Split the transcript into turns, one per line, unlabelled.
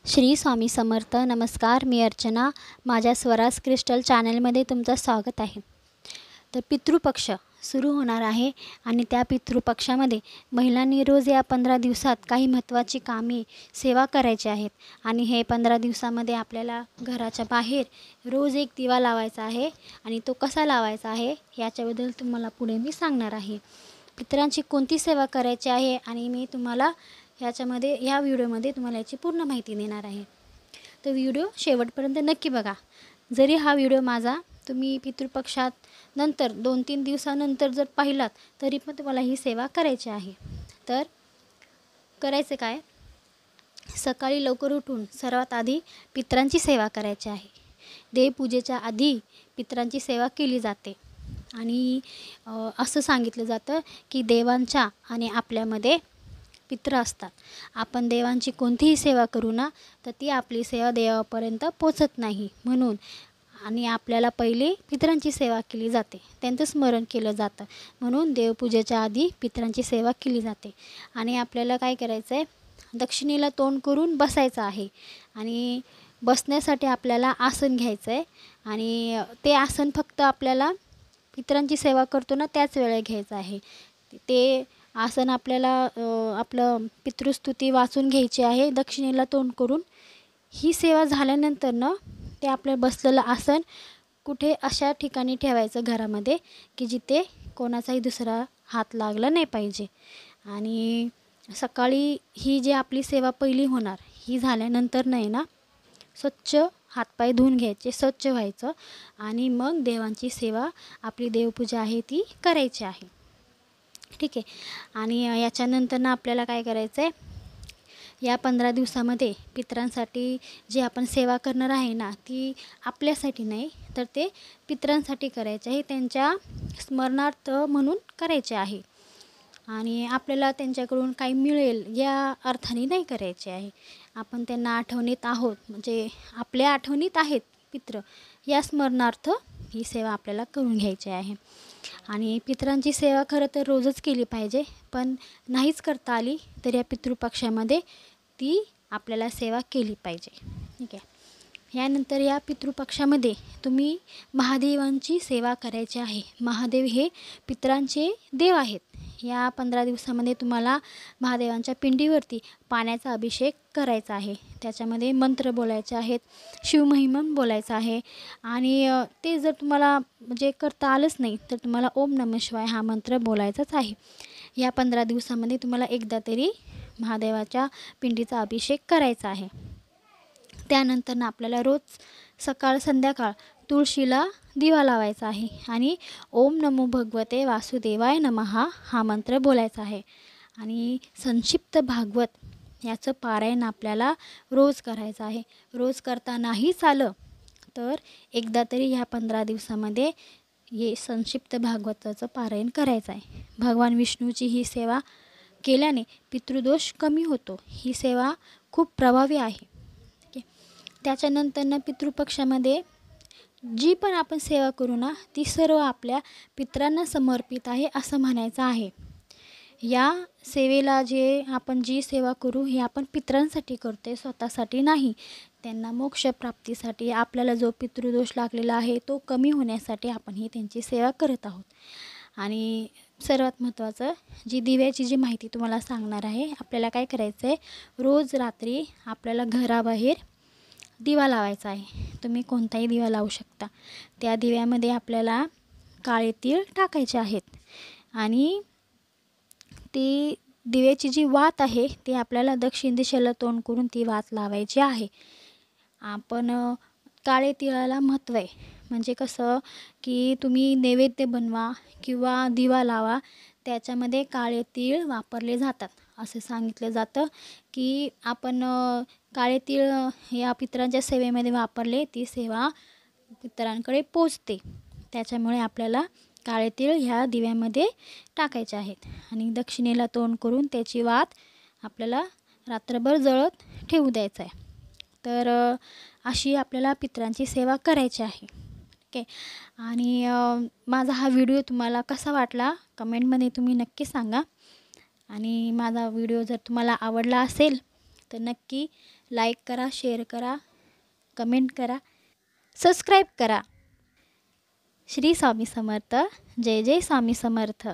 श्री स्वामी समर्थ. नमस्कार, मी अर्चना. माझ्या स्वराज क्रिस्टल चॅनलमध्ये तुमचं स्वागत आहे. तर पितृपक्ष सुरू होणार आहे आणि त्या पितृपक्षामध्ये महिलांनी रोज या 15 दिवसात काही महत्त्वाची कामे सेवा करायची आहेत. आणि हे 15 दिवसामध्ये आपल्याला घराच्या बाहेर रोज एक दिवा लावायचा आहे आणि तो कसा लावायचा आहे याच्याबद्दल तुम्हाला पुढे मी सांगणार आहे. पितरांची कोणती सेवा करायची आहे आणि मी तुम्हाला ह्या व्हिडिओमध्ये तुम्हाला याची पूर्ण माहिती देणार आहे. तर व्हिडिओ शेवटपर्यंत नक्की बघा. जरी हा व्हिडिओ माझा तुम्ही पितृपक्षात नंतर 2-3 दिवसानंतर जर पाहिलात तरी पण तुम्हाला ही सेवा करायची आहे. तर करायचे काय, सकाळी लवकर उठून सर्वात आधी पितरांची सेवा करायची आहे. देवपूजेच्या आधी पितरांची सेवा केली जाते आणि असं सांगितलं जातं की देवांच्या आणि आपल्यामध्ये पित्र असतात. आपण देवांची कोणतीही सेवा करू ना तर ती आपली सेवा देवापर्यंत पोचत नाही. म्हणून आणि आपल्याला पहिले पितरांची सेवा केली जाते, त्यांचं स्मरण केलं जातं. म्हणून देवपूजेच्या आधी पितरांची सेवा केली जाते. आणि आपल्याला काय करायचं आहे, दक्षिणेला तोंड करून बसायचं आहे आणि बसण्यासाठी आपल्याला आसन घ्यायचं आहे. आणि ते आसन फक्त आपल्याला पितरांची सेवा करतो ना त्याच वेळेला घ्यायचं आहे. ते आसन आपल्याला आपलं पितृस्तुती वाचून घ्यायची आहे दक्षिणेला तोंड करून. ही सेवा झाल्यानंतर ना ते आपलं बसलेलं आसन कुठे अशा ठिकाणी ठेवायचं घरामध्ये की जिथे कोणाचाही दुसरा हात लागला नाही पाहिजे. आणि सकाळी ही जी आपली सेवा पहिली होणार ही झाल्यानंतर नाही ना स्वच्छ हातपाय धुवून घ्यायचे, स्वच्छ व्हायचं आणि मग देवांची सेवा आपली देवपूजा आहे ती करायची आहे. ठीक आहे. आणि याच्यानंतर ना आपल्याला काय करायचं आहे, या 15 दिवसामध्ये पितरांसाठी जी आपण सेवा करणार आहे ना ती आपल्यासाठी नाही तर ते पितरांसाठी करायचे आहे, त्यांच्या स्मरणार्थ म्हणून करायचे आहे. आणि आपल्याला त्यांच्याकडून काही मिळेल या अर्थाने नाही करायचे आहे. आपण त्यांना आठवणीत आहोत, म्हणजे आपल्या आठवणीत आहेत पित्र, या स्मरणार्थ ही सेवा आपल्याला करून घ्यायची आहे. आणि पितरांची सेवा खरं तर रोजच केली पाहिजे, पण नाहीच करता आली तर या पितृपक्षामध्ये ती आपल्याला सेवा केली पाहिजे. ठीक आहे. यानंतर या पितृपक्षामध्ये तुम्ही महादेवांची सेवा करायची आहे. महादेव हे पितरांचे देव आहेत. या 15 दिवसामध्ये तुम्हाला महादेवांच्या पिंडीवरती पाण्याचा अभिषेक करायचा आहे. त्याच्यामध्ये मंत्र बोलायचे आहेत, शिवमहिमन बोलायचं आहे. आणि ते जर तुम्हाला म्हणजे करता आलंच नाही तर तुम्हाला ओम नमः शिवाय हा मंत्र बोलायचाच आहे. या 15 दिवसामध्ये तुम्हाला एकदा तरी महादेवाच्या पिंडीचा अभिषेक करायचा आहे. त्यानंतर ना आपल्याला रोज सकाळ संध्याकाळ तुळशीला दिवा लावायचा आहे आणि ओम नमो भगवते वासुदेवाय नमः हा मंत्र बोलायचा आहे. आणि संक्षिप्त भागवत याचं पारायण आपल्याला रोज करायचं आहे. रोज करता नाहीच आलं तर एकदा तरी ह्या 15 दिवसामध्ये हे संक्षिप्त भागवताचं पारायण करायचं आहे. भगवान विष्णूची ही सेवा केल्याने पितृदोष कमी होतो. ही सेवा खूप प्रभावी आहे. त्याच्यानंतर पितृपक्षामध्ये जी पण आपण सेवा करू ना ती सर्व आपल्या पितरांना समर्पित आहे असं म्हणायचं आहे. या सेवेला आपण जी सेवा करू ही आपण पितरांसाठी करतो, स्वतःसाठी नाही. त्यांना मोक्षप्राप्तीसाठी, आपल्याला जो पितृदोष लागलेला आहे तो कमी होण्यासाठी आपण ही त्यांची सेवा करत आहोत. आणि सर्वात महत्त्वाचं जी दिव्याची जी माहिती तुम्हाला सांगणार आहे, आपल्याला काय करायचं आहे, रोज रात्री आपल्याला घराबाहेर दिवा लावायचा आहे. तुम्ही कोणताही दिवा लावू शकता. त्या दिव्यामध्ये आपल्याला काळे तीळ टाकायचे आहेत आणि ती दिव्याची जी वात आहे ती आपल्याला दक्षिण दिशेला तोंड करून ती वात लावायची आहे. आपण काळे तिळाला महत्त्व आहे. म्हणजे कसं की तुम्ही नैवेद्य बनवा किंवा दिवा लावा त्याच्यामध्ये काळे तीळ वापरले जातात. असं सांगितलं जातं की आपण काळे तीळ या पितरांच्या सेवेमध्ये वापरले ती सेवा पितरांकडे पोचते. त्याच्यामुळे आपल्याला काळे तीळ ह्या दिव्यामध्ये टाकायचे आहेत आणि दक्षिणेला तोंड करून त्याची वात आपल्याला रात्रभर जळत ठेवू द्यायचं आहे. तर अशी आपल्याला पितरांची सेवा करायची आहे. ओके. आणि माझा हा व्हिडिओ तुम्हाला कसा वाटला कमेंटमध्ये तुम्ही नक्की सांगा. आणि माझा व्हिडिओ जर तुम्हाला आवडला असेल तर नक्की लाईक करा, शेअर करा, कमेंट करा, सबस्क्राईब करा. श्री स्वामी समर्थ. जय जय स्वामी समर्थ.